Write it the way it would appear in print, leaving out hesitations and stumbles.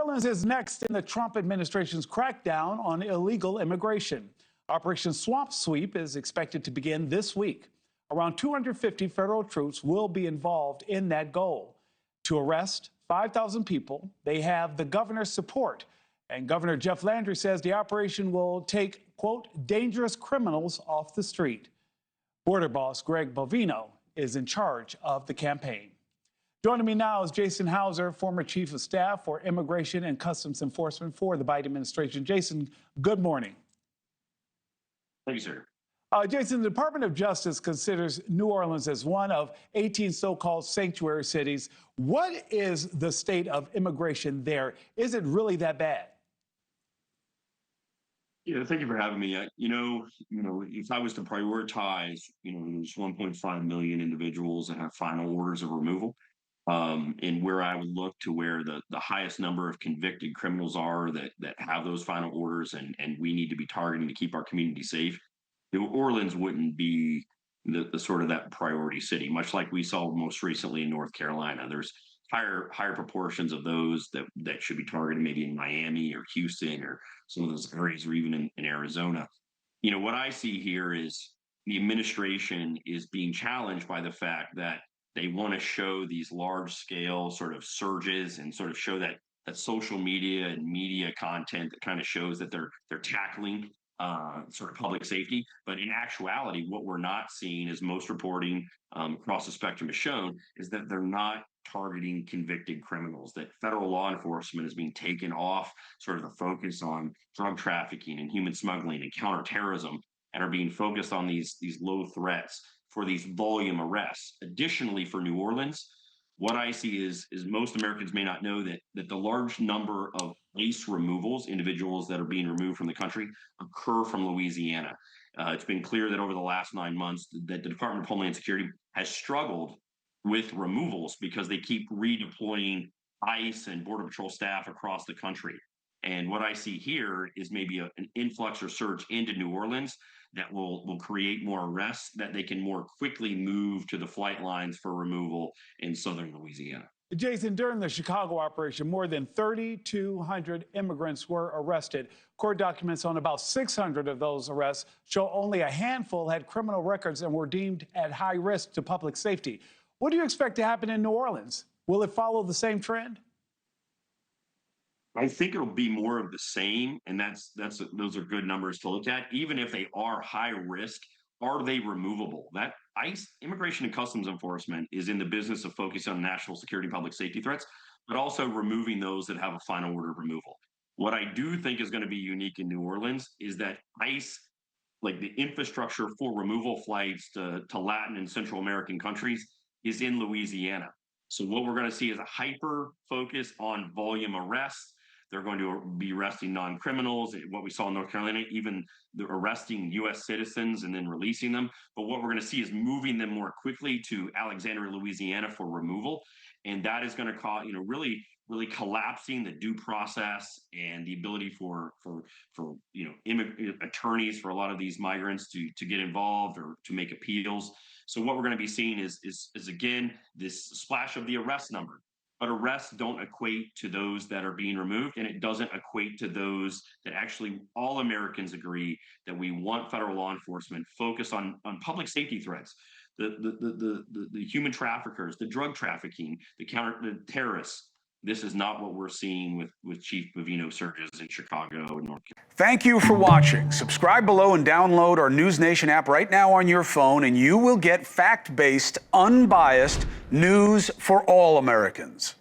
Orleans is next in the Trump administration's crackdown on illegal immigration. Operation Swamp Sweep is expected to begin this week. Around 250 federal troops will be involved in that goal. To arrest 5,000 people, they have the governor's support. And Governor Jeff Landry says the operation will take, quote, dangerous criminals off the street. Border boss Greg Bovino is in charge of the campaign. Joining me now is Jason Hauser, former chief of staff for Immigration and Customs Enforcement for the Biden administration. Jason, good morning. Thank you, sir. Jason, the Department of Justice considers New Orleans as one of 18 so-called sanctuary cities. What is the state of immigration there? Is it really that bad? Yeah, thank you for having me. If I was to prioritize, there's 1.5 million individuals that have final orders of removal. And where I would look to where the highest number of convicted criminals are that have those final orders and we need to be targeting to keep our community safe. New Orleans wouldn't be the sort of that priority city, much like we saw most recently in North Carolina. There's higher proportions of those that should be targeted maybe in Miami or Houston or some of those areas, or even in Arizona. What I see here is the administration is being challenged by the fact that they want to show these large scale sort of surges and sort of show that social media and media content that kind of shows that they're tackling sort of public safety. But in actuality, what we're not seeing, as most reporting across the spectrum has shown, is that they're not targeting convicted criminals, that federal law enforcement is being taken off sort of the focus on drug trafficking and human smuggling and counterterrorism, and are being focused on these low threats for these volume arrests. Additionally, for New Orleans, what I see is most Americans may not know that the large number of ICE removals, individuals that are being removed from the country, occur from Louisiana. It's been clear that over the last 9 months that the Department of Homeland Security has struggled with removals because they keep redeploying ICE and Border Patrol staff across the country. And what I see here is maybe an influx or surge into New Orleans that will create more arrests that they can more quickly move to the flight lines for removal in southern Louisiana. Jason, during the Chicago operation, more than 3,200 immigrants were arrested. Court documents on about 600 of those arrests show only a handful had criminal records and were deemed at high risk to public safety. What do you expect to happen in New Orleans? Will it follow the same trend? I think it'll be more of the same, and those are good numbers to look at. Even if they are high risk, are they removable? That ICE, Immigration and Customs Enforcement, is in the business of focusing on national security and public safety threats, but also removing those that have a final order of removal. What I do think is going to be unique in New Orleans is that ICE, like the infrastructure for removal flights to Latin and Central American countries, is in Louisiana. So what we're going to see is a hyper focus on volume arrests. They're going to be arresting non-criminals, what we saw in North Carolina, even arresting U.S. citizens and then releasing them. But what we're going to see is moving them more quickly to Alexandria, Louisiana for removal. And that is going to cause, really collapsing the due process and the ability for attorneys for a lot of these migrants to get involved or to make appeals. So what we're going to be seeing is again, this splash of the arrest number. But arrests don't equate to those that are being removed, and it doesn't equate to those that actually all Americans agree that we want federal law enforcement focused on public safety threats, the human traffickers, the drug trafficking, the terrorists. This is not what we're seeing with Chief Bovino surges in Chicago and North Carolina. Thank you for watching. Subscribe below and download our NewsNation app right now on your phone, and you will get fact-based, unbiased news for all Americans.